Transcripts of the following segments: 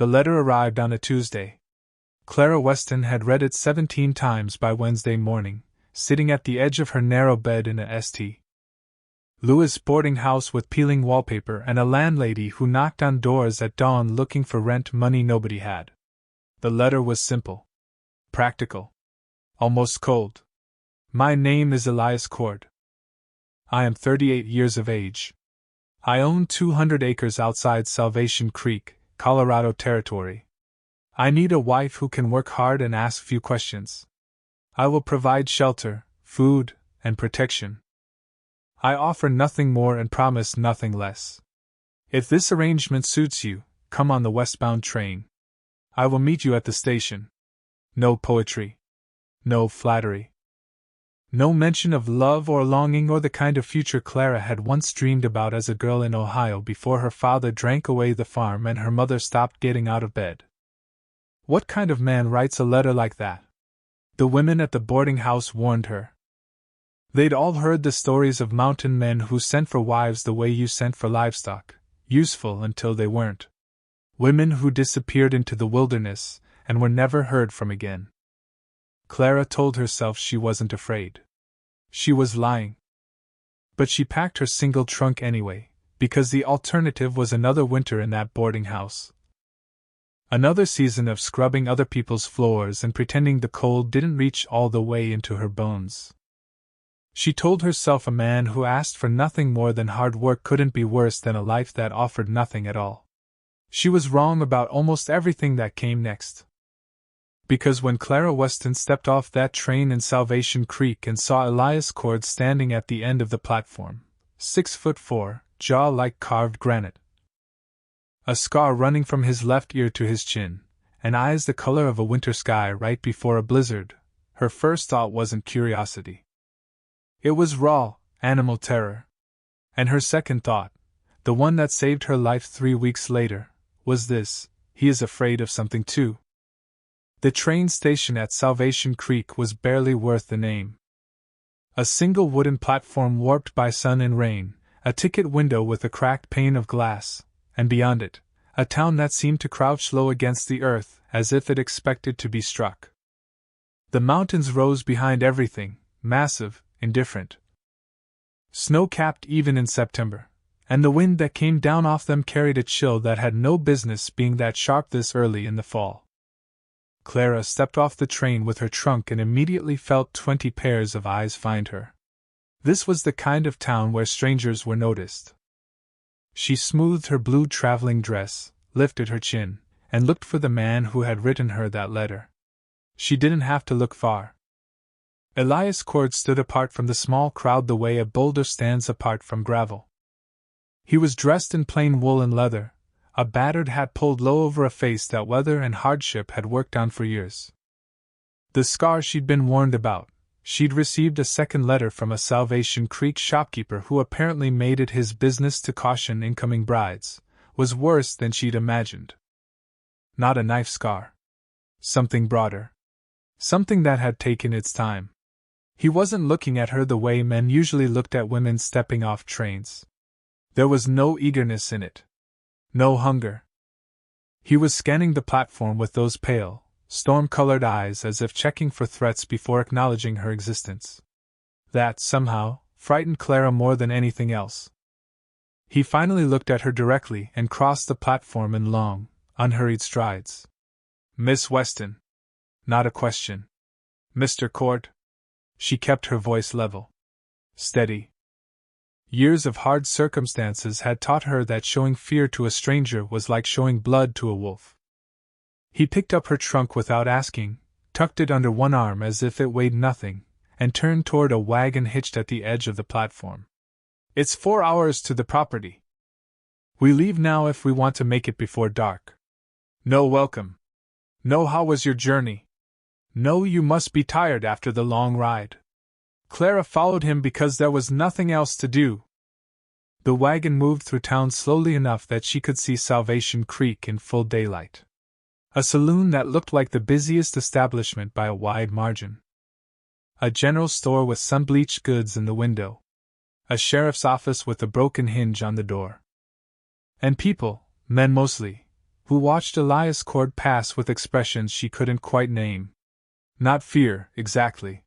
The letter arrived on a Tuesday. Clara Weston had read it 17 times by Wednesday morning, sitting at the edge of her narrow bed in a St. Louis boarding house with peeling wallpaper and a landlady who knocked on doors at dawn looking for rent money nobody had. The letter was simple, practical, almost cold. My name is Elias Cord. I am 38 years of age. I own 200 acres outside Salvation Creek, Colorado Territory. I need a wife who can work hard and ask few questions. I will provide shelter, food, and protection. I offer nothing more and promise nothing less. If this arrangement suits you, come on the westbound train. I will meet you at the station. No poetry. No flattery. No mention of love or longing or the kind of future Clara had once dreamed about as a girl in Ohio before her father drank away the farm and her mother stopped getting out of bed. What kind of man writes a letter like that? The women at the boarding house warned her. They'd all heard the stories of mountain men who sent for wives the way you sent for livestock, useful until they weren't. Women who disappeared into the wilderness and were never heard from again. Clara told herself she wasn't afraid. She was lying. But she packed her single trunk anyway, because the alternative was another winter in that boarding house. Another season of scrubbing other people's floors and pretending the cold didn't reach all the way into her bones. She told herself a man who asked for nothing more than hard work couldn't be worse than a life that offered nothing at all. She was wrong about almost everything that came next. Because when Clara Weston stepped off that train in Salvation Creek and saw Elias Cord standing at the end of the platform, 6'4", jaw like carved granite, a scar running from his left ear to his chin, and eyes the color of a winter sky right before a blizzard, her first thought wasn't curiosity. It was raw, animal terror. And her second thought, the one that saved her life 3 weeks later, was this: he is afraid of something too. The train station at Salvation Creek was barely worth the name. A single wooden platform warped by sun and rain, a ticket window with a cracked pane of glass, and beyond it, a town that seemed to crouch low against the earth as if it expected to be struck. The mountains rose behind everything, massive, indifferent, snow-capped even in September, and the wind that came down off them carried a chill that had no business being that sharp this early in the fall. Clara stepped off the train with her trunk and immediately felt 20 pairs of eyes find her. This was the kind of town where strangers were noticed. She smoothed her blue traveling dress, lifted her chin, and looked for the man who had written her that letter. She didn't have to look far. Elias Cord stood apart from the small crowd the way a boulder stands apart from gravel. He was dressed in plain wool and leather, a battered hat pulled low over a face that weather and hardship had worked on for years. The scar she'd been warned about, she'd received a second letter from a Salvation Creek shopkeeper who apparently made it his business to caution incoming brides, was worse than she'd imagined. Not a knife scar. Something broader. Something that had taken its time. He wasn't looking at her the way men usually looked at women stepping off trains. There was no eagerness in it. No hunger. He was scanning the platform with those pale, storm-colored eyes as if checking for threats before acknowledging her existence. That, somehow, frightened Clara more than anything else. He finally looked at her directly and crossed the platform in long, unhurried strides. Miss Weston. Not a question. Mr. Cord. She kept her voice level. Steady. Years of hard circumstances had taught her that showing fear to a stranger was like showing blood to a wolf. He picked up her trunk without asking, tucked it under one arm as if it weighed nothing, and turned toward a wagon hitched at the edge of the platform. It's 4 hours to the property. We leave now if we want to make it before dark. No welcome. No, how was your journey? No, you must be tired after the long ride. Clara followed him because there was nothing else to do. The wagon moved through town slowly enough that she could see Salvation Creek in full daylight. A saloon that looked like the busiest establishment by a wide margin. A general store with sun-bleached goods in the window. A sheriff's office with a broken hinge on the door. And people, men mostly, who watched Elias Cord pass with expressions she couldn't quite name. Not fear, exactly.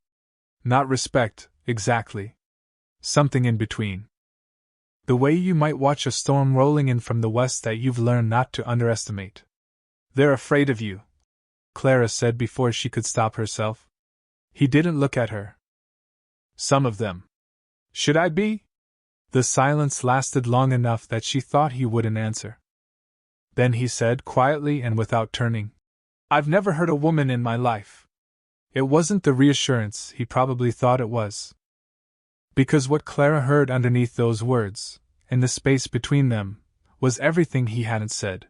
Not respect, exactly. Something in between. The way you might watch a storm rolling in from the west that you've learned not to underestimate. They're afraid of you, Clara said before she could stop herself. He didn't look at her. Some of them. Should I be? The silence lasted long enough that she thought he wouldn't answer. Then he said quietly and without turning, I've never hurt a woman in my life. It wasn't the reassurance he probably thought it was. Because what Clara heard underneath those words, in the space between them, was everything he hadn't said.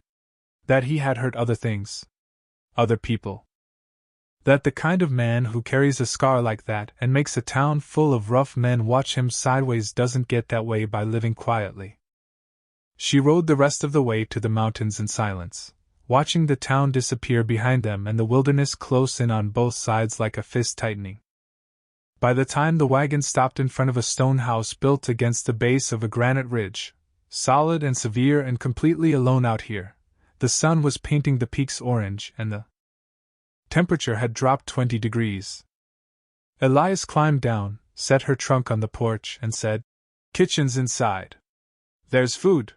That he had hurt other things. Other people. That the kind of man who carries a scar like that and makes a town full of rough men watch him sideways doesn't get that way by living quietly. She rode the rest of the way to the mountains in silence, watching the town disappear behind them and the wilderness close in on both sides like a fist tightening. By the time the wagon stopped in front of a stone house built against the base of a granite ridge, solid and severe and completely alone out here, the sun was painting the peaks orange and the temperature had dropped 20 degrees. Elias climbed down, set her trunk on the porch, and said, Kitchen's inside. There's food.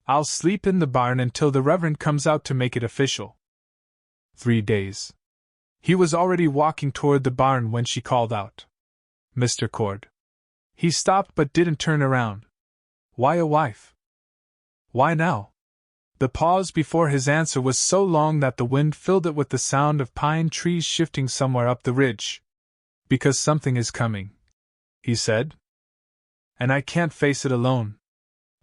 I'll sleep in the barn until the Reverend comes out to make it official. 3 days. He was already walking toward the barn when she called out, Mr. Cord. He stopped but didn't turn around. Why a wife? Why now? The pause before his answer was so long that the wind filled it with the sound of pine trees shifting somewhere up the ridge. Because something is coming, he said. And I can't face it alone.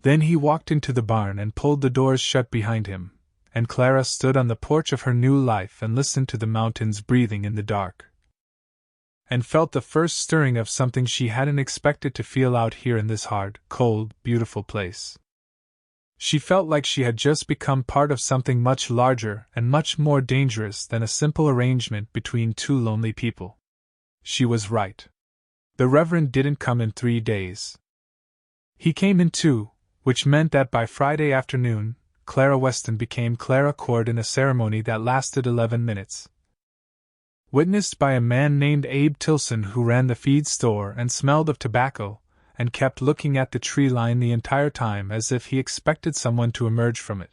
Then he walked into the barn and pulled the doors shut behind him, and Clara stood on the porch of her new life and listened to the mountains breathing in the dark. And felt the first stirring of something she hadn't expected to feel out here in this hard, cold, beautiful place. She felt like she had just become part of something much larger and much more dangerous than a simple arrangement between two lonely people. She was right. The Reverend didn't come in 3 days. He came in 2, which meant that by Friday afternoon, Clara Weston became Clara Cord in a ceremony that lasted 11 minutes. Witnessed by a man named Abe Tilson who ran the feed store and smelled of tobacco, and kept looking at the tree line the entire time as if he expected someone to emerge from it.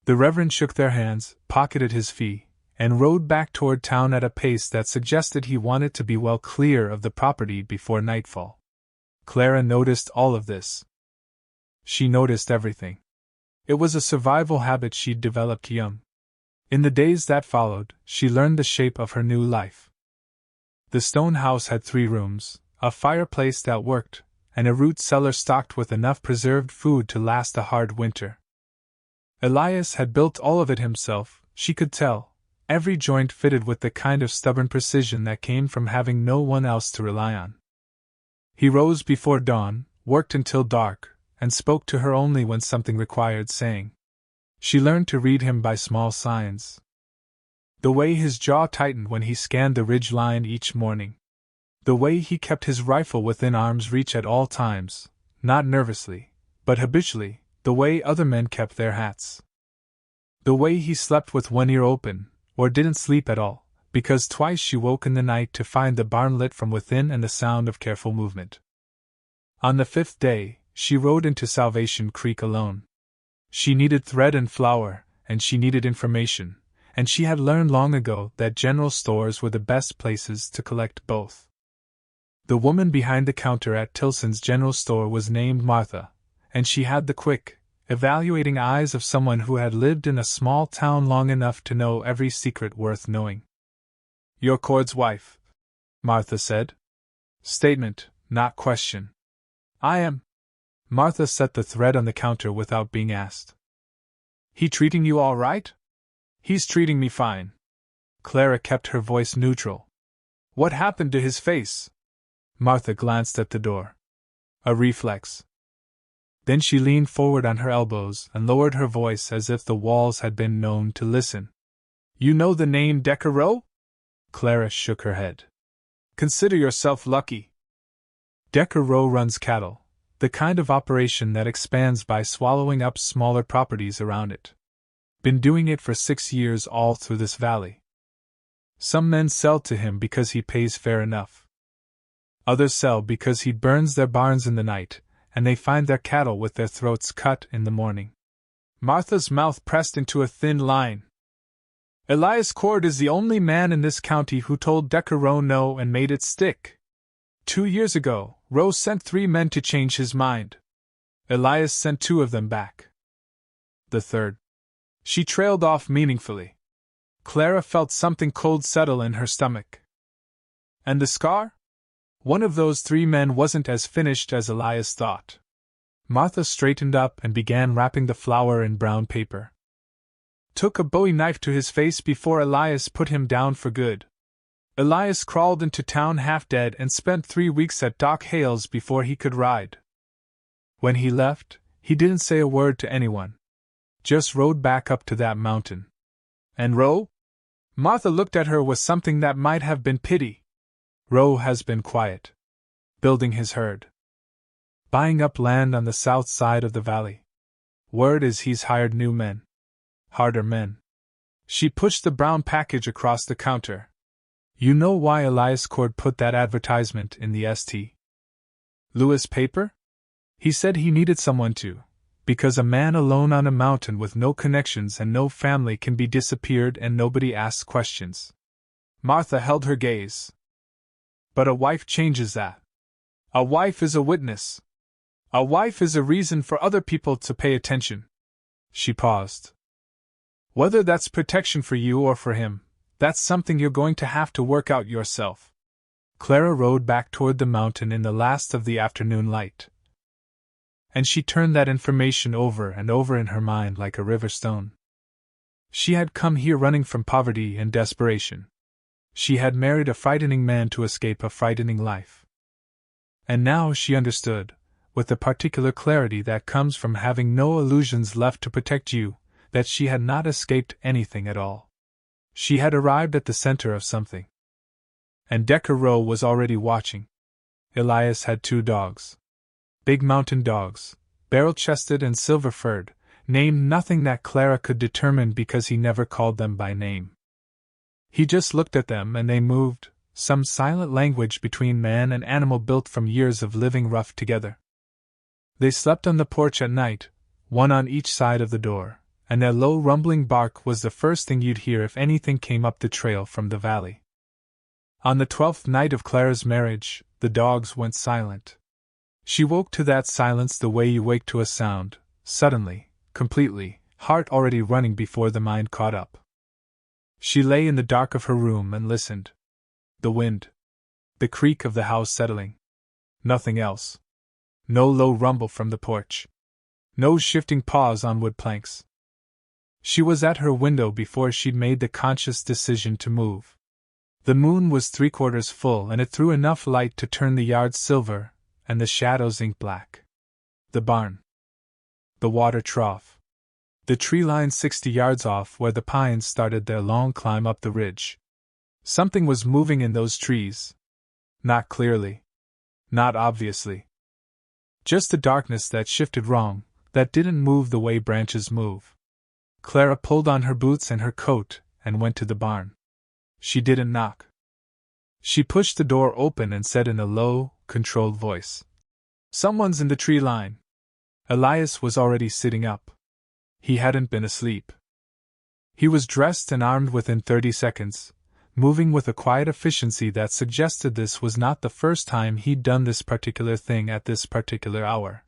The Reverend shook their hands, pocketed his fee, and rode back toward town at a pace that suggested he wanted to be well clear of the property before nightfall. Clara noticed all of this. She noticed everything. It was a survival habit she'd developed young. In the days that followed, she learned the shape of her new life. The stone house had 3 rooms, a fireplace that worked, and a root cellar stocked with enough preserved food to last a hard winter. Elias had built all of it himself, she could tell, every joint fitted with the kind of stubborn precision that came from having no one else to rely on. He rose before dawn, worked until dark, and spoke to her only when something required saying. She learned to read him by small signs. The way his jaw tightened when he scanned the ridge line each morning. The way he kept his rifle within arm's reach at all times, not nervously, but habitually, the way other men kept their hats. The way he slept with one ear open, or didn't sleep at all, because twice she woke in the night to find the barn lit from within and the sound of careful movement. On the 5th day, she rode into Salvation Creek alone. She needed thread and flour, and she needed information, and she had learned long ago that general stores were the best places to collect both. The woman behind the counter at Tilson's general store was named Martha, and she had the quick, evaluating eyes of someone who had lived in a small town long enough to know every secret worth knowing. "You're Cord's wife," Martha said. Statement, not question. "I am." Martha set the thread on the counter without being asked. "He treating you all right?" "He's treating me fine." Clara kept her voice neutral. "What happened to his face?" Martha glanced at the door. A reflex. Then she leaned forward on her elbows and lowered her voice as if the walls had been known to listen. "You know the name Decker Row?" Clara shook her head. "Consider yourself lucky. Decker Row runs cattle, the kind of operation that expands by swallowing up smaller properties around it. Been doing it for 6 years all through this valley. Some men sell to him because he pays fair enough. Others sell because he burns their barns in the night, and they find their cattle with their throats cut in the morning. Martha's mouth pressed into a thin line. Elias Cord is the only man in this county who told Decker Rowe no and made it stick. 2 years ago, Rowe sent 3 men to change his mind. Elias sent 2 of them back. The third. She trailed off meaningfully. Clara felt something cold settle in her stomach. And the scar? One of those 3 men wasn't as finished as Elias thought. Martha straightened up and began wrapping the flower in brown paper. Took a bowie knife to his face before Elias put him down for good. Elias crawled into town half dead and spent 3 weeks at Doc Hale's before he could ride. When he left, he didn't say a word to anyone. Just rode back up to that mountain. And Rowe? Martha looked at her with something that might have been pity. Rowe has been quiet. Building his herd. Buying up land on the south side of the valley. Word is he's hired new men. Harder men. She pushed the brown package across the counter. You know why Elias Cord put that advertisement in the St. Louis paper? He said he needed someone to, because a man alone on a mountain with no connections and no family can be disappeared and nobody asks questions. Martha held her gaze. But a wife changes that. A wife is a witness. A wife is a reason for other people to pay attention. She paused. Whether that's protection for you or for him, that's something you're going to have to work out yourself. Clara rode back toward the mountain in the last of the afternoon light. And she turned that information over and over in her mind like a river stone. She had come here running from poverty and desperation. She had married a frightening man to escape a frightening life. And now she understood, with the particular clarity that comes from having no illusions left to protect you, that she had not escaped anything at all. She had arrived at the center of something. And Decker Rowe was already watching. Elias had 2 dogs. Big mountain dogs, barrel-chested and silver-furred, named nothing that Clara could determine because he never called them by name. He just looked at them and they moved, some silent language between man and animal built from years of living rough together. They slept on the porch at night, one on each side of the door, and their low rumbling bark was the first thing you'd hear if anything came up the trail from the valley. On the 12th night of Clara's marriage, the dogs went silent. She woke to that silence the way you wake to a sound, suddenly, completely, heart already running before the mind caught up. She lay in the dark of her room and listened. The wind. The creak of the house settling. Nothing else. No low rumble from the porch. No shifting paws on wood planks. She was at her window before she'd made the conscious decision to move. The moon was 3/4 full and it threw enough light to turn the yard silver, and the shadows ink black. The barn. The water trough. The tree line 60 yards off where the pines started their long climb up the ridge. Something was moving in those trees. Not clearly. Not obviously. Just a darkness that shifted wrong, that didn't move the way branches move. Clara pulled on her boots and her coat and went to the barn. She didn't knock. She pushed the door open and said in a low, controlled voice, "Someone's in the tree line." Elias was already sitting up. He hadn't been asleep. He was dressed and armed within 30 seconds, moving with a quiet efficiency that suggested this was not the first time he'd done this particular thing at this particular hour.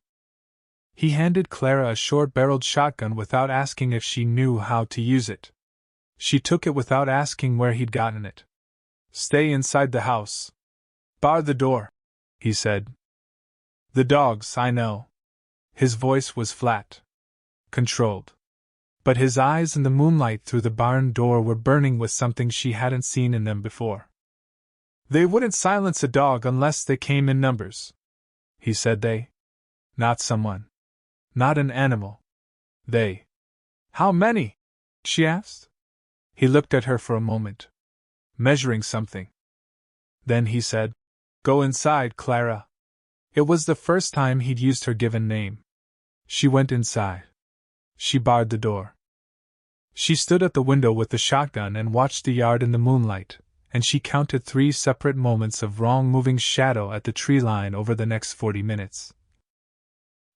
He handed Clara a short-barreled shotgun without asking if she knew how to use it. She took it without asking where he'd gotten it. "Stay inside the house. Bar the door," he said. "The dogs, I know." His voice was flat. Controlled. But his eyes in the moonlight through the barn door were burning with something she hadn't seen in them before. "They wouldn't silence a dog unless they came in numbers," he said. "They. Not someone. Not an animal. They." "How many?" she asked. He looked at her for a moment, measuring something. Then he said, "Go inside, Clara." It was the first time he'd used her given name. She went inside. She barred the door. She stood at the window with the shotgun and watched the yard in the moonlight, and she counted 3 separate moments of wrong-moving shadow at the tree line over the next 40 minutes.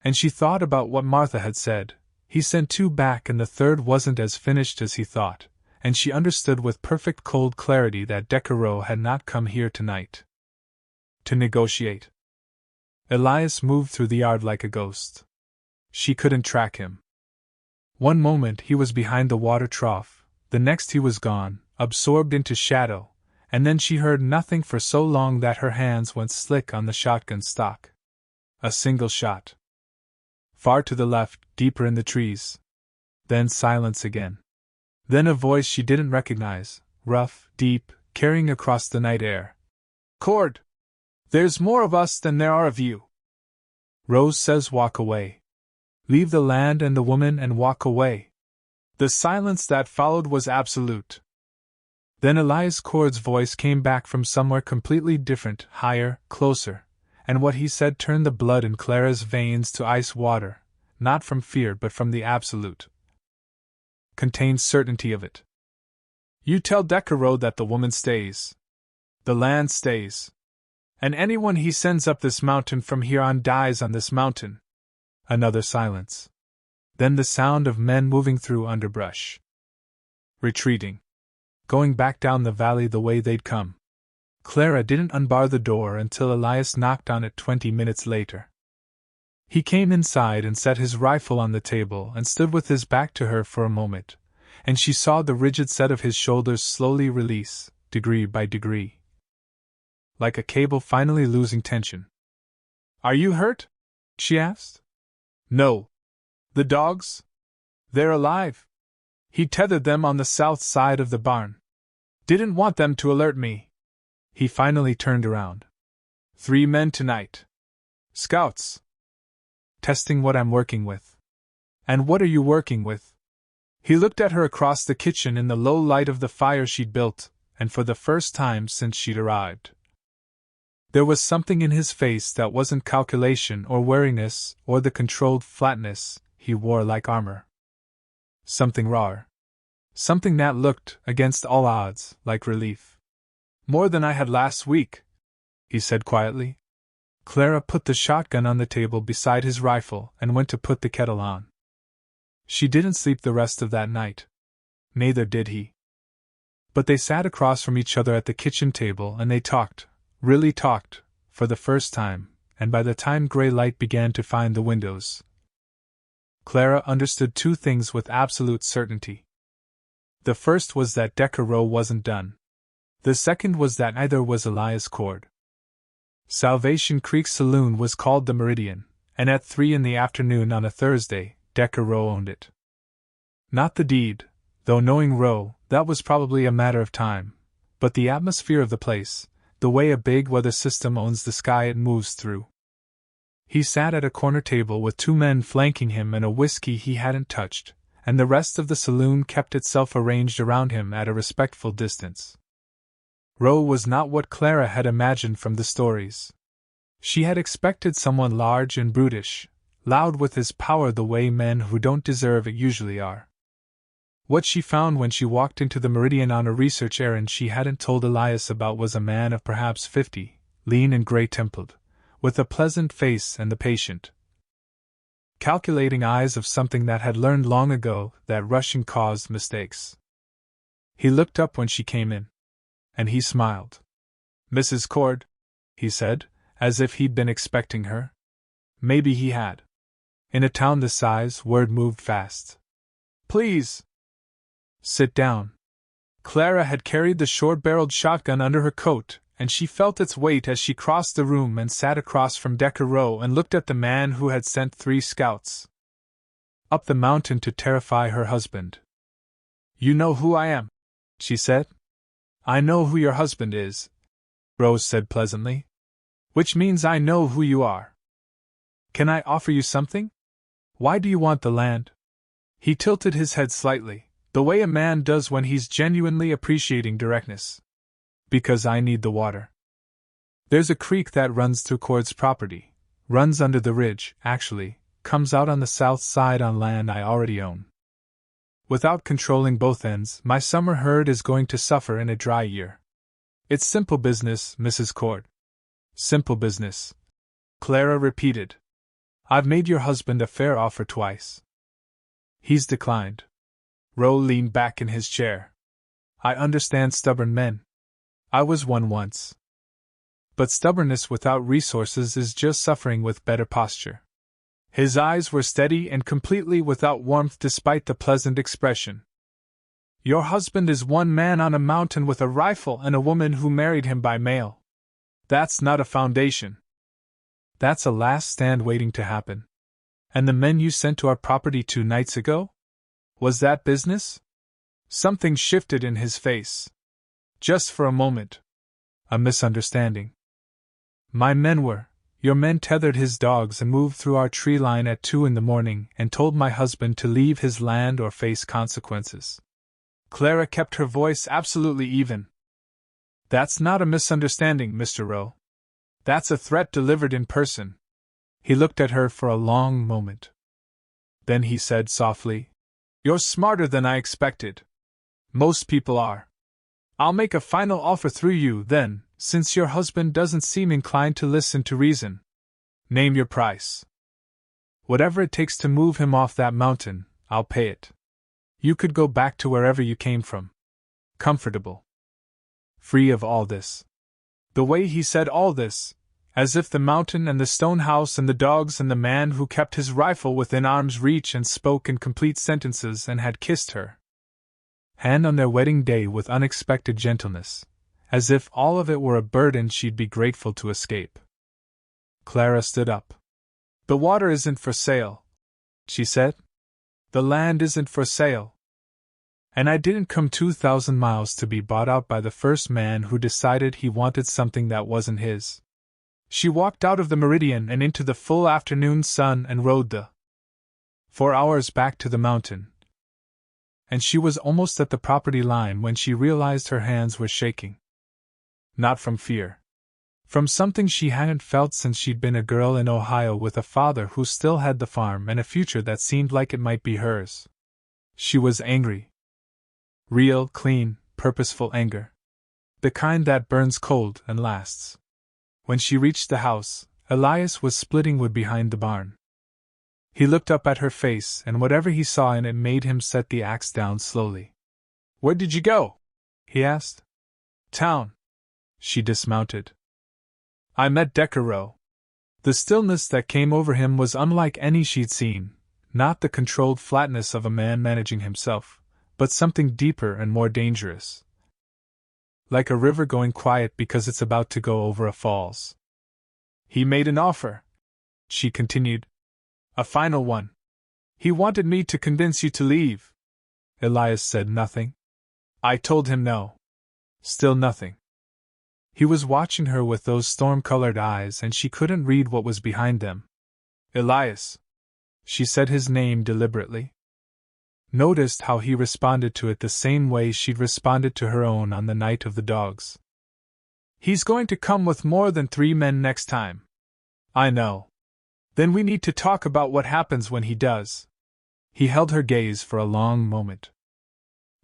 And she thought about what Martha had said. He sent 2 back and the third wasn't as finished as he thought, and she understood with perfect cold clarity that Decaroux had not come here tonight to negotiate. Elias moved through the yard like a ghost. She couldn't track him. One moment he was behind the water trough, the next he was gone, absorbed into shadow, and then she heard nothing for so long that her hands went slick on the shotgun stock. A single shot. Far to the left, deeper in the trees. Then silence again. Then a voice she didn't recognize, rough, deep, carrying across the night air. "Cord! There's more of us than there are of you. Rose says walk away. Leave the land and the woman and walk away." The silence that followed was absolute. Then Elias Cord's voice came back from somewhere completely different, higher, closer, and what he said turned the blood in Clara's veins to ice water, not from fear but from the absolute, contained certainty of it. "You tell Decaroux that the woman stays. The land stays. And anyone he sends up this mountain from here on dies on this mountain." Another silence. Then the sound of men moving through underbrush. Retreating. Going back down the valley the way they'd come. Clara didn't unbar the door until Elias knocked on it 20 minutes later. He came inside and set his rifle on the table and stood with his back to her for a moment, and she saw the rigid set of his shoulders slowly release, degree by degree, like a cable finally losing tension. "Are you hurt?" she asked. "No. The dogs? They're alive. He tethered them on the south side of the barn. Didn't want them to alert me." He finally turned around. 3 men tonight. Scouts. Testing what I'm working with. "And what are you working with?" He looked at her across the kitchen in the low light of the fire she'd built, and for the first time since she'd arrived. There was something in his face that wasn't calculation or wariness or the controlled flatness he wore like armor. Something rawer. Something that looked, against all odds, like relief. "More than I had last week," he said quietly. Clara put the shotgun on the table beside his rifle and went to put the kettle on. She didn't sleep the rest of that night. Neither did he. But they sat across from each other at the kitchen table and they talked, really talked, for the first time, and by the time gray light began to find the windows, Clara understood 2 things with absolute certainty. The first was that Decaroux wasn't done. The second was that neither was Elias Cord. Salvation Creek Saloon was called the Meridian, and at 3 in the afternoon on a Thursday, Decaroux owned it. Not the deed, though knowing Roe, that was probably a matter of time, but the atmosphere of the place, the way a big weather system owns the sky it moves through. He sat at a corner table with 2 men flanking him and a whiskey he hadn't touched, and the rest of the saloon kept itself arranged around him at a respectful distance. Roe was not what Clara had imagined from the stories. She had expected someone large and brutish, loud with his power the way men who don't deserve it usually are. What she found when she walked into the Meridian on a research errand she hadn't told Elias about was a man of perhaps 50, lean and gray-templed, with a pleasant face and the patient, calculating eyes of something that had learned long ago that rushing caused mistakes. He looked up when she came in. And he smiled. "Mrs. Cord," he said, as if he'd been expecting her. Maybe he had. In a town this size, word moved fast. "Please. Sit down." Clara had carried the short-barreled shotgun under her coat, and she felt its weight as she crossed the room and sat across from Decaroux and looked at the man who had sent 3 scouts up the mountain to terrify her husband. "You know who I am," she said. "I know who your husband is," Rose said pleasantly. "Which means I know who you are. Can I offer you something? Why do you want the land?" He tilted his head slightly, the way a man does when he's genuinely appreciating directness. "Because I need the water. There's a creek that runs through Cord's property, runs under the ridge, actually, comes out on the south side on land I already own. Without controlling both ends, my summer herd is going to suffer in a dry year. It's simple business, Mrs. Cord. Simple business, Clara repeated. I've made your husband a fair offer twice. He's declined. Roe leaned back in his chair. I understand stubborn men. I was one once. But stubbornness without resources is just suffering with better posture. His eyes were steady and completely without warmth despite the pleasant expression. Your husband is one man on a mountain with a rifle and a woman who married him by mail. That's not a foundation. That's a last stand waiting to happen. And the men you sent to our property 2 nights ago? Was that business? Something shifted in his face. Just for a moment. A misunderstanding. My men were. Your men tethered his dogs and moved through our tree line at 2 in the morning and told my husband to leave his land or face consequences. Clara kept her voice absolutely even. That's not a misunderstanding, Mr. Roe. That's a threat delivered in person. He looked at her for a long moment. Then he said softly, You're smarter than I expected. Most people are. I'll make a final offer through you, then, since your husband doesn't seem inclined to listen to reason. Name your price. Whatever it takes to move him off that mountain, I'll pay it. You could go back to wherever you came from. Comfortable. Free of all this. The way he said all this, as if the mountain and the stone house and the dogs and the man who kept his rifle within arm's reach and spoke in complete sentences and had kissed her hand on their wedding day with unexpected gentleness, as if all of it were a burden she'd be grateful to escape. Clara stood up. The water isn't for sale, she said. The land isn't for sale. And I didn't come 2,000 miles to be bought out by the first man who decided he wanted something that wasn't his. She walked out of the meridian and into the full afternoon sun and rode the 4 hours back to the mountain. And she was almost at the property line when she realized her hands were shaking. Not from fear. From something she hadn't felt since she'd been a girl in Ohio with a father who still had the farm and a future that seemed like it might be hers. She was angry. Real, clean, purposeful anger. The kind that burns cold and lasts. When she reached the house, Elias was splitting wood behind the barn. He looked up at her face, and whatever he saw in it made him set the axe down slowly. Where did you go? He asked. Town. She dismounted. I met Decker Roe. The stillness that came over him was unlike any she'd seen, not the controlled flatness of a man managing himself, but something deeper and more dangerous. Like a river going quiet because it's about to go over a falls. He made an offer, she continued. A final one. He wanted me to convince you to leave. Elias said nothing. I told him no. Still nothing. He was watching her with those storm-colored eyes and she couldn't read what was behind them. Elias. She said his name deliberately. Noticed how he responded to it the same way she'd responded to her own on the night of the dogs. He's going to come with more than 3 men next time. I know. Then we need to talk about what happens when he does. He held her gaze for a long moment.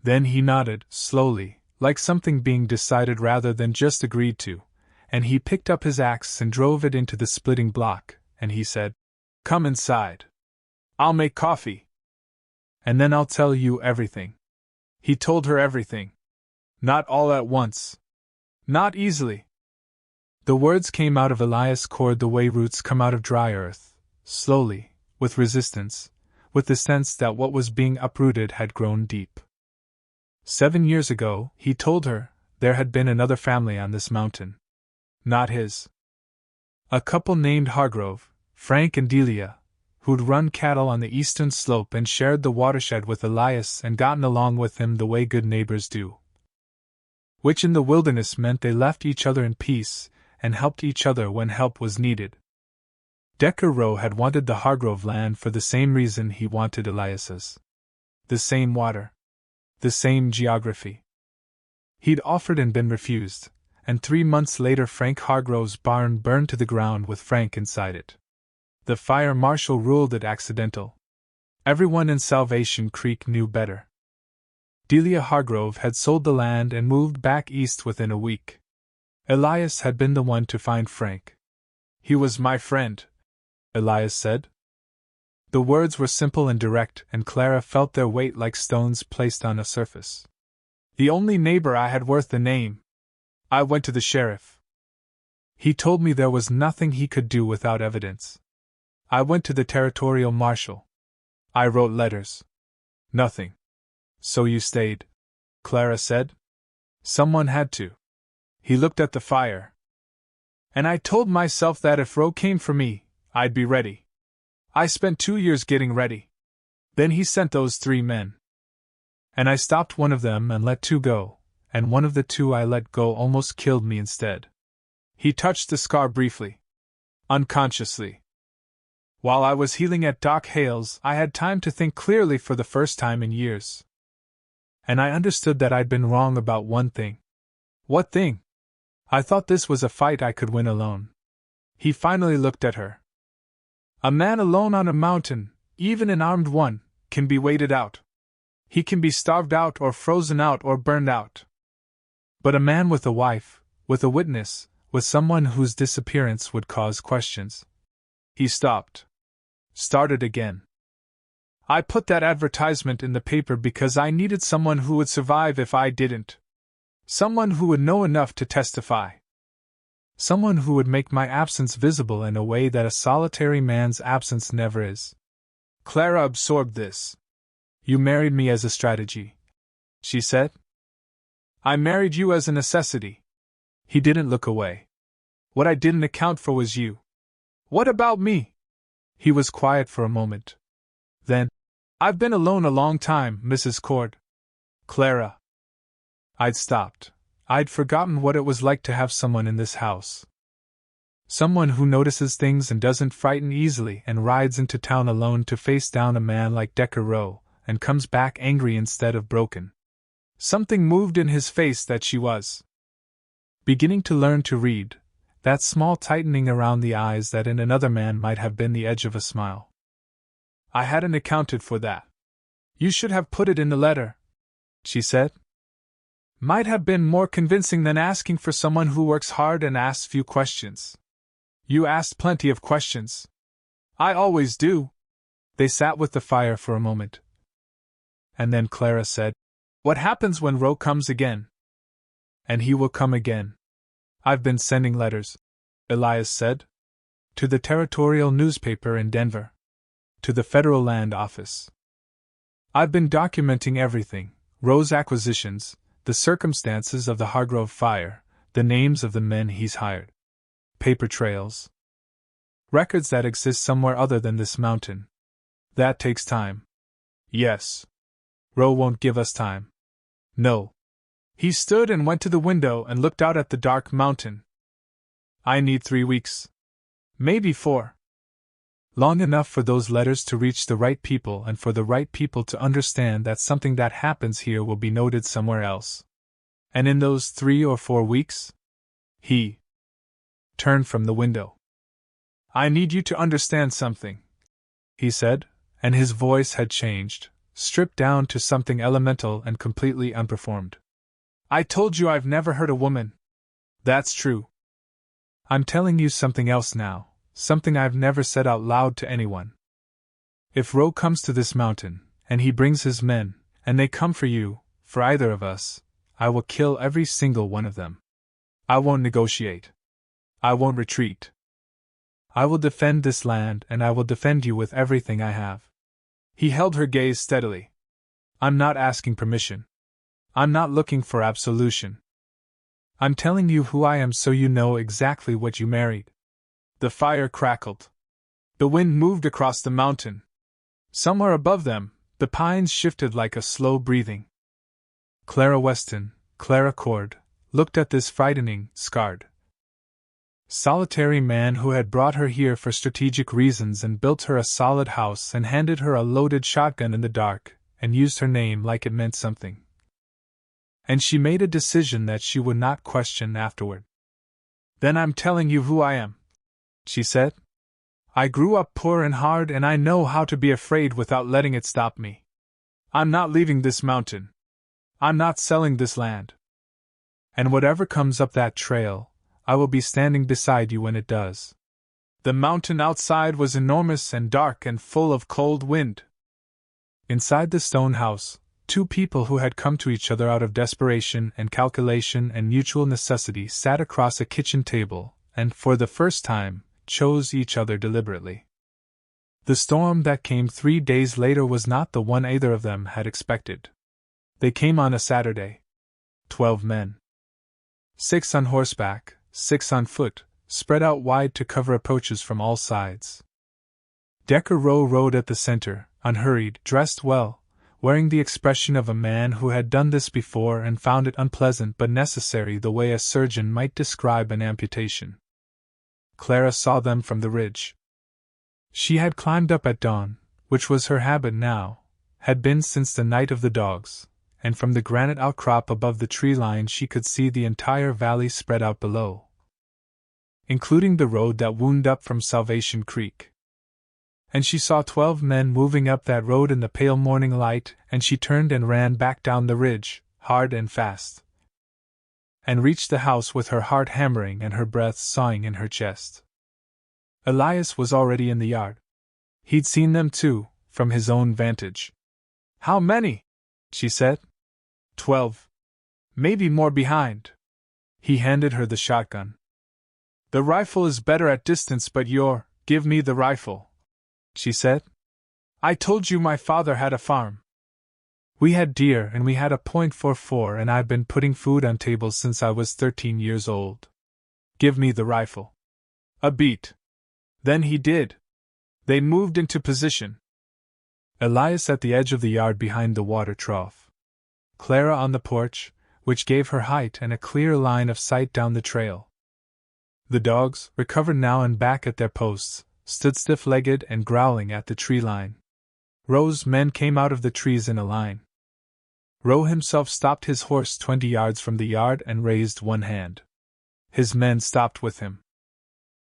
Then he nodded, slowly, like something being decided rather than just agreed to, and he picked up his axe and drove it into the splitting block, and he said, Come inside. I'll make coffee. And then I'll tell you everything. He told her everything. Not all at once. Not easily. The words came out of Elias Cord the way roots come out of dry earth, slowly, with resistance, with the sense that what was being uprooted had grown deep. 7 years ago, he told her, there had been another family on this mountain. Not his. A couple named Hargrove, Frank and Delia, who'd run cattle on the eastern slope and shared the watershed with Elias and gotten along with him the way good neighbors do. Which in the wilderness meant they left each other in peace and helped each other when help was needed. Decker Roe had wanted the Hargrove land for the same reason he wanted Elias's. The same water. The same geography. He'd offered and been refused, and 3 months later Frank Hargrove's barn burned to the ground with Frank inside it. The fire marshal ruled it accidental. Everyone in Salvation Creek knew better. Delia Hargrove had sold the land and moved back east within a week. Elias had been the one to find Frank. "He was my friend," Elias said. The words were simple and direct, and Clara felt their weight like stones placed on a surface. "The only neighbor I had worth the name. I went to the sheriff. He told me there was nothing he could do without evidence. I went to the territorial marshal. I wrote letters. Nothing. So you stayed," Clara said. "Someone had to." He looked at the fire. "And I told myself that if Roe came for me, I'd be ready. I spent 2 years getting ready. Then he sent those 3 men. And I stopped one of them and let 2 go, and one of the 2 I let go almost killed me instead." He touched the scar briefly. "Unconsciously. While I was healing at Doc Hale's, I had time to think clearly for the first time in years. And I understood that I'd been wrong about one thing." "What thing?" "I thought this was a fight I could win alone." He finally looked at her. "A man alone on a mountain, even an armed one, can be waited out. He can be starved out or frozen out or burned out. But a man with a wife, with a witness, with someone whose disappearance would cause questions." He stopped. Started again. "I put that advertisement in the paper because I needed someone who would survive if I didn't. Someone who would know enough to testify. Someone who would make my absence visible in a way that a solitary man's absence never is." Clara absorbed this. "You married me as a strategy," she said. "I married you as a necessity." He didn't look away. "What I didn't account for was you." "What about me?" He was quiet for a moment. Then, "I've been alone a long time, Mrs. Cord." "Clara." I'd stopped. I'd forgotten what it was like to have someone in this house. Someone who notices things and doesn't frighten easily and rides into town alone to face down a man like Decker Rowe, and comes back angry instead of broken. Something moved in his face that she was beginning to learn to read, that small tightening around the eyes that in another man might have been the edge of a smile. "I hadn't accounted for that. You should have put it in the letter," she said. "Might have been more convincing than asking for someone who works hard and asks few questions. You asked plenty of questions." "I always do." They sat with the fire for a moment. And then Clara said, "What happens when Roe comes again?" "And he will come again. I've been sending letters," Elias said. "To the territorial newspaper in Denver. To the Federal Land Office. I've been documenting everything, Roe's acquisitions, the circumstances of the Hargrove fire, the names of the men he's hired. Paper trails. Records that exist somewhere other than this mountain. That takes time." "Yes. Roe won't give us time." "No." He stood and went to the window and looked out at the dark mountain. "I need 3 weeks. Maybe 4. Long enough for those letters to reach the right people and for the right people to understand that something that happens here will be noted somewhere else. And in those 3 or 4 weeks?" He turned from the window. "I need you to understand something," he said, and his voice had changed, stripped down to something elemental and completely unperformed. "I told you I've never hurt a woman. That's true. I'm telling you something else now, something I've never said out loud to anyone. If Roe comes to this mountain, and he brings his men, and they come for you, for either of us, I will kill every single one of them. I won't negotiate. I won't retreat. I will defend this land and I will defend you with everything I have." He held her gaze steadily. "I'm not asking permission. I'm not looking for absolution. I'm telling you who I am so you know exactly what you married." The fire crackled. The wind moved across the mountain. Somewhere above them, the pines shifted like a slow breathing. Clara Weston, Clara Cord, looked at this frightening, scarred, solitary man who had brought her here for strategic reasons and built her a solid house and handed her a loaded shotgun in the dark, and used her name like it meant something. And she made a decision that she would not question afterward. "Then I'm telling you who I am," she said. "I grew up poor and hard and I know how to be afraid without letting it stop me. I'm not leaving this mountain. I'm not selling this land. And whatever comes up that trail, I will be standing beside you when it does. The mountain outside was enormous and dark and full of cold wind. Inside the stone house, two people who had come to each other out of desperation and calculation and mutual necessity sat across a kitchen table, and, for the first time, chose each other deliberately. The storm that came 3 days later was not the one either of them had expected. They came on a Saturday. 12 men. 6 on horseback, 6 on foot, spread out wide to cover approaches from all sides. Decker Rowe rode at the center, unhurried, dressed well, wearing the expression of a man who had done this before and found it unpleasant but necessary, the way a surgeon might describe an amputation. Clara saw them from the ridge. She had climbed up at dawn, which was her habit now, had been since the night of the dogs, and from the granite outcrop above the tree line she could see the entire valley spread out below, including the road that wound up from Salvation Creek. And she saw 12 men moving up that road in the pale morning light, and she turned and ran back down the ridge, hard and fast, and reached the house with her heart hammering and her breath sawing in her chest. Elias was already in the yard. He'd seen them too, from his own vantage. "How many?" she said. 12. Maybe more behind. He handed her the shotgun. "The rifle is better at distance, but give me the rifle," she said. "I told you my father had a farm. We had deer and we had a .44, and I've been putting food on tables since I was 13 years old. Give me the rifle." A beat. Then he did. They moved into position. Elias at the edge of the yard behind the water trough. Clara on the porch, which gave her height and a clear line of sight down the trail. The dogs, recovered now and back at their posts, stood stiff-legged and growling at the tree line. Rowe's men came out of the trees in a line. Rowe himself stopped his horse 20 yards from the yard and raised one hand. His men stopped with him.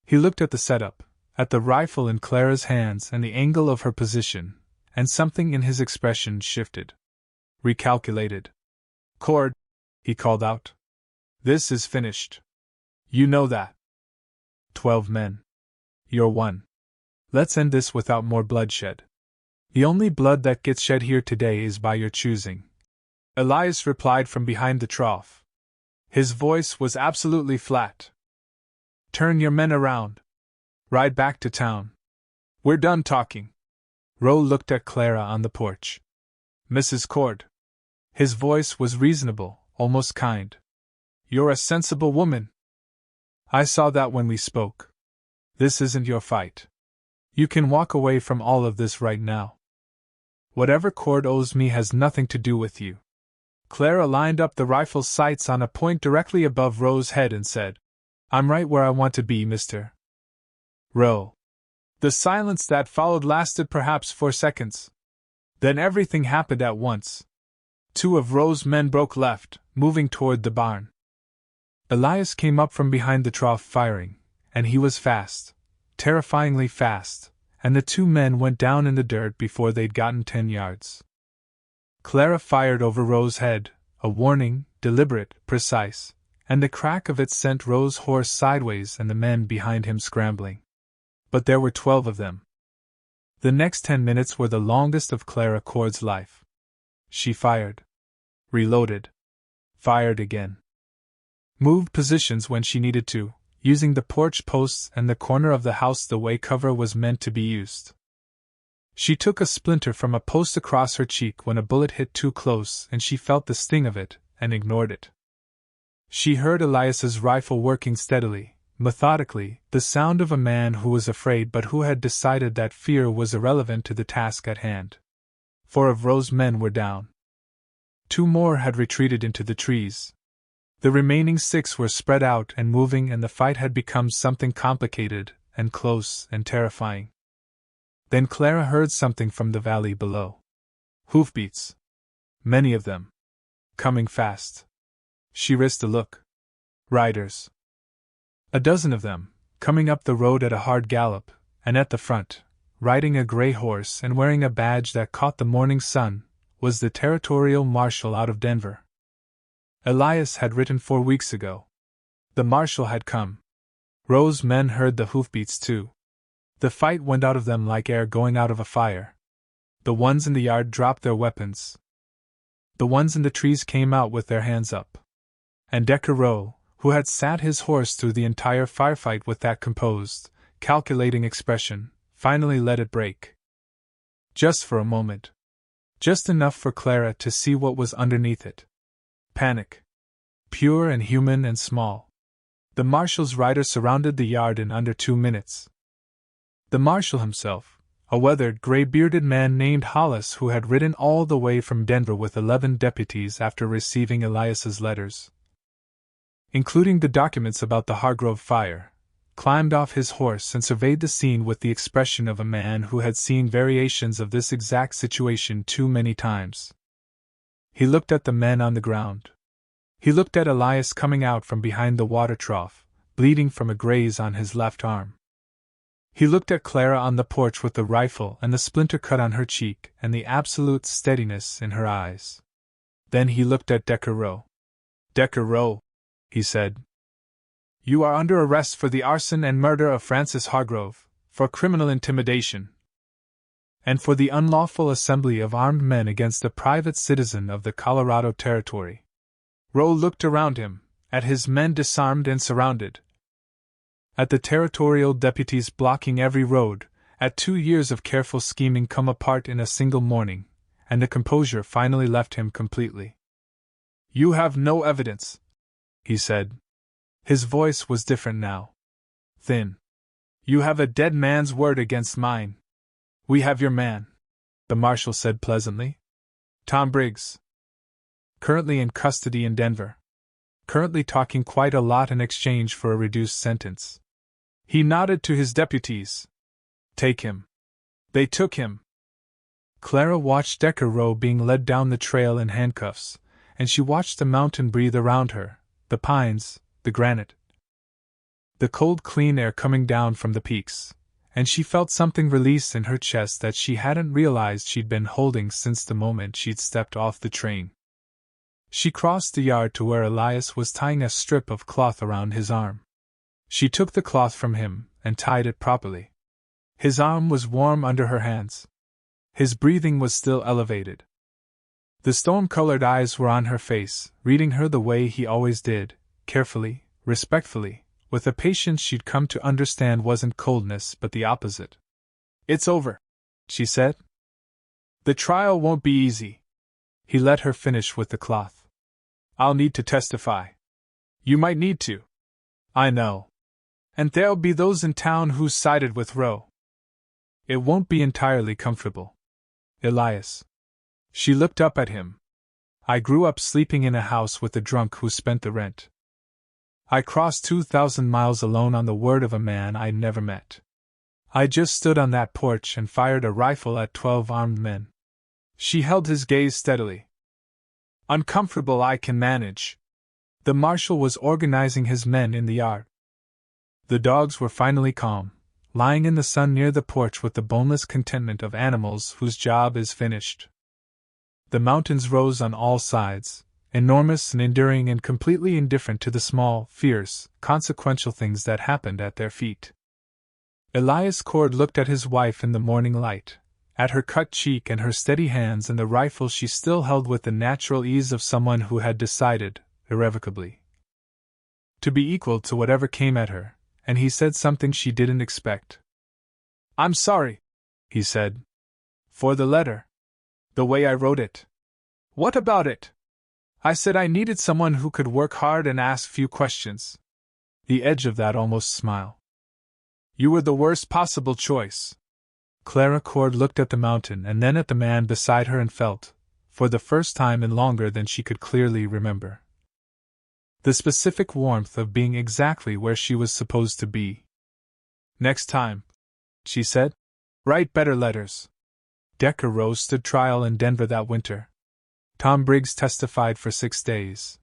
He looked at the setup, at the rifle in Clara's hands and the angle of her position, and something in his expression shifted. Recalculated. "Cord," he called out. "This is finished. You know that. 12 men. You're one. Let's end this without more bloodshed. The only blood that gets shed here today is by your choosing." Elias replied from behind the trough. His voice was absolutely flat. "Turn your men around. Ride back to town. We're done talking." Rowe looked at Clara on the porch. "Mrs. Cord." His voice was reasonable, almost kind. "You're a sensible woman. I saw that when we spoke. This isn't your fight. You can walk away from all of this right now. Whatever Cord owes me has nothing to do with you." Clara lined up the rifle's sights on a point directly above Rowe's head and said, "I'm right where I want to be, Mr. Rowe." The silence that followed lasted perhaps 4 seconds. Then everything happened at once. 2 of Rowe's men broke left, moving toward the barn. Elias came up from behind the trough firing, and he was fast, terrifyingly fast, and the 2 men went down in the dirt before they'd gotten 10 yards. Clara fired over Rowe's head, a warning, deliberate, precise, and the crack of it sent Rowe's horse sideways and the men behind him scrambling. But there were 12 of them. The next 10 minutes were the longest of Clara Cord's life. She fired. Reloaded. Fired again. Moved positions when she needed to, using the porch posts and the corner of the house the way cover was meant to be used. She took a splinter from a post across her cheek when a bullet hit too close and she felt the sting of it, and ignored it. She heard Elias's rifle working steadily, methodically, the sound of a man who was afraid but who had decided that fear was irrelevant to the task at hand. 4 of Rowe's men were down. 2 more had retreated into the trees. The remaining 6 were spread out and moving, and the fight had become something complicated, and close, and terrifying. Then Clara heard something from the valley below. Hoofbeats. Many of them. Coming fast. She risked a look. Riders. A dozen of them, coming up the road at a hard gallop, and at the front, riding a gray horse and wearing a badge that caught the morning sun, was the territorial marshal out of Denver. Elias had written 4 weeks ago. The marshal had come. Roe's men heard the hoofbeats too. The fight went out of them like air going out of a fire. The ones in the yard dropped their weapons. The ones in the trees came out with their hands up. And Decker Roe, who had sat his horse through the entire firefight with that composed, calculating expression, finally let it break. Just for a moment. Just enough for Clara to see what was underneath it. Panic. Pure and human and small. The marshal's rider surrounded the yard in under 2 minutes. The marshal himself, a weathered, gray-bearded man named Hollis who had ridden all the way from Denver with 11 deputies after receiving Elias's letters, including the documents about the Hargrove fire, climbed off his horse and surveyed the scene with the expression of a man who had seen variations of this exact situation too many times. He looked at the men on the ground. He looked at Elias coming out from behind the water trough, bleeding from a graze on his left arm. He looked at Clara on the porch with the rifle and the splinter cut on her cheek and the absolute steadiness in her eyes. Then he looked at Decker Roe. "Decker Roe," he said, "you are under arrest for the arson and murder of Francis Hargrove, for criminal intimidation, and for the unlawful assembly of armed men against a private citizen of the Colorado Territory." Roe looked around him, at his men disarmed and surrounded, at the territorial deputies blocking every road, at 2 years of careful scheming come apart in a single morning, and the composure finally left him completely. "You have no evidence," he said. His voice was different now. Thin. "You have a dead man's word against mine." "We have your man," the marshal said pleasantly. "Tom Briggs. Currently in custody in Denver. Currently talking quite a lot in exchange for a reduced sentence." He nodded to his deputies. "Take him." They took him. Clara watched Decker Roe being led down the trail in handcuffs, and she watched the mountain breathe around her, the pines, the granite, the cold clean air coming down from the peaks, and she felt something release in her chest that she hadn't realized she'd been holding since the moment she'd stepped off the train. She crossed the yard to where Elias was tying a strip of cloth around his arm. She took the cloth from him and tied it properly. His arm was warm under her hands. His breathing was still elevated. The storm-colored eyes were on her face, reading her the way he always did, carefully, respectfully, with a patience she'd come to understand wasn't coldness but the opposite. "It's over," she said. "The trial won't be easy." He let her finish with the cloth. "I'll need to testify." "You might need to." "I know. And there'll be those in town who sided with Roe. It won't be entirely comfortable." "Elias." She looked up at him. "I grew up sleeping in a house with a drunk who spent the rent. I crossed 2,000 miles alone on the word of a man I'd never met. I just stood on that porch and fired a rifle at 12 armed men." She held his gaze steadily. "Uncomfortable I can manage." The marshal was organizing his men in the yard. The dogs were finally calm, lying in the sun near the porch with the boneless contentment of animals whose job is finished. The mountains rose on all sides, enormous and enduring and completely indifferent to the small, fierce, consequential things that happened at their feet. Elias Cord looked at his wife in the morning light, at her cut cheek and her steady hands and the rifle she still held with the natural ease of someone who had decided, irrevocably, to be equal to whatever came at her, and he said something she didn't expect. "I'm sorry," he said. "For the letter. The way I wrote it." "What about it?" "I said I needed someone who could work hard and ask few questions." The edge of that almost smile. "You were the worst possible choice." Clara Cord looked at the mountain and then at the man beside her and felt, for the first time in longer than she could clearly remember, the specific warmth of being exactly where she was supposed to be. "Next time," she said, "write better letters." Decker Roe stood trial in Denver that winter. Tom Briggs testified for 6 days.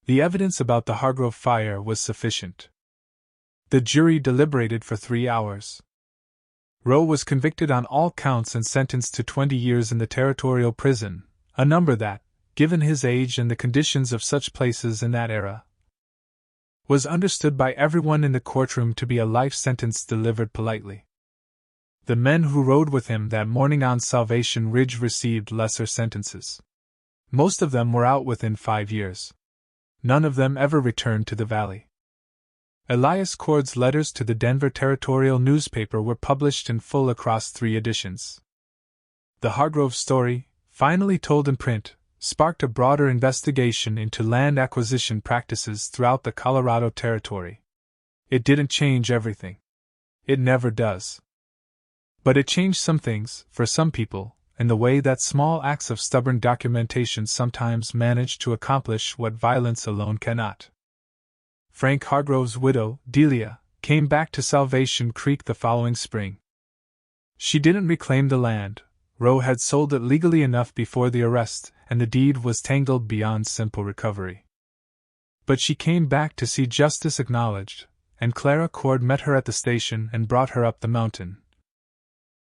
The evidence about the Hargrove fire was sufficient. The jury deliberated for 3 hours. Roe was convicted on all counts and sentenced to 20 years in the territorial prison, a number that, given his age and the conditions of such places in that era, was understood by everyone in the courtroom to be a life sentence delivered politely. The men who rode with him that morning on Salvation Ridge received lesser sentences. Most of them were out within 5 years. None of them ever returned to the valley. Elias Cord's letters to the Denver Territorial newspaper were published in full across 3 editions. The Hargrove story, finally told in print, sparked a broader investigation into land acquisition practices throughout the Colorado Territory. It didn't change everything. It never does. But it changed some things, for some people, in the way that small acts of stubborn documentation sometimes manage to accomplish what violence alone cannot. Frank Hargrove's widow, Delia, came back to Salvation Creek the following spring. She didn't reclaim the land. Roe had sold it legally enough before the arrest, and the deed was tangled beyond simple recovery. But she came back to see justice acknowledged, and Clara Cord met her at the station and brought her up the mountain.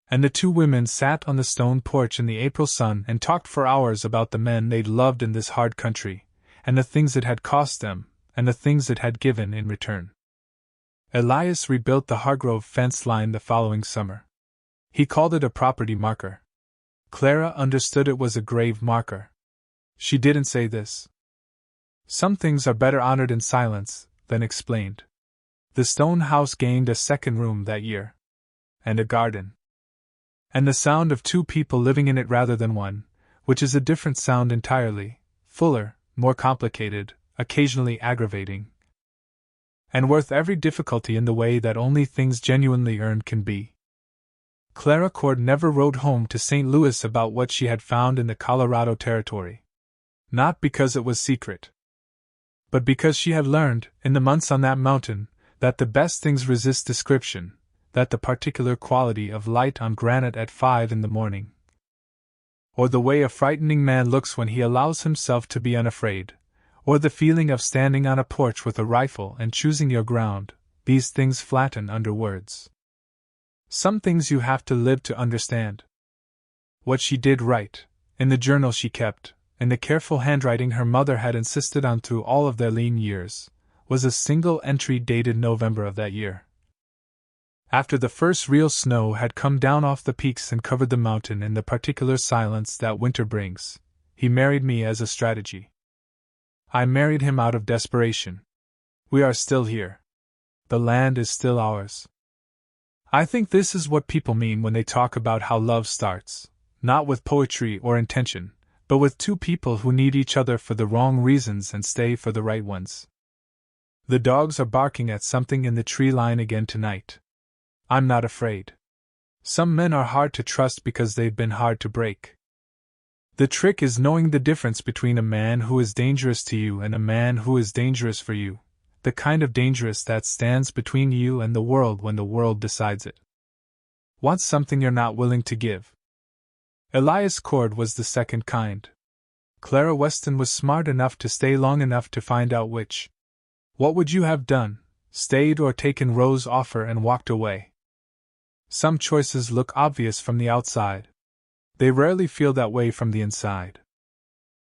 And the 2 women sat on the stone porch in the April sun and talked for hours about the men they'd loved in this hard country, and the things it had cost them, and the things it had given in return. Elias rebuilt the Hargrove fence line the following summer. He called it a property marker. Clara understood it was a grave marker. She didn't say this. Some things are better honored in silence than explained. The stone house gained a second room that year. And a garden. And the sound of 2 people living in it rather than one, which is a different sound entirely, fuller, more complicated, occasionally aggravating, and worth every difficulty in the way that only things genuinely earned can be. Clara Cord never rode home to St. Louis about what she had found in the Colorado Territory. Not because it was secret, but because she had learned, in the months on that mountain, that the best things resist description, that the particular quality of light on granite at 5 in the morning, or the way a frightening man looks when he allows himself to be unafraid, or the feeling of standing on a porch with a rifle and choosing your ground, these things flatten under words. Some things you have to live to understand. What she did write, in the journal she kept, in the careful handwriting her mother had insisted on through all of their lean years, was a single entry dated November of that year. After the first real snow had come down off the peaks and covered the mountain in the particular silence that winter brings, he married me as a strategy. I married him out of desperation. We are still here. The land is still ours. I think this is what people mean when they talk about how love starts, not with poetry or intention, but with 2 people who need each other for the wrong reasons and stay for the right ones. The dogs are barking at something in the tree line again tonight. I'm not afraid. Some men are hard to trust because they've been hard to break. The trick is knowing the difference between a man who is dangerous to you and a man who is dangerous for you, the kind of dangerous that stands between you and the world when the world decides it wants something you're not willing to give. Elias Cord was the second kind. Clara Weston was smart enough to stay long enough to find out which. What would you have done, stayed or taken Roe's offer and walked away? Some choices look obvious from the outside. They rarely feel that way from the inside.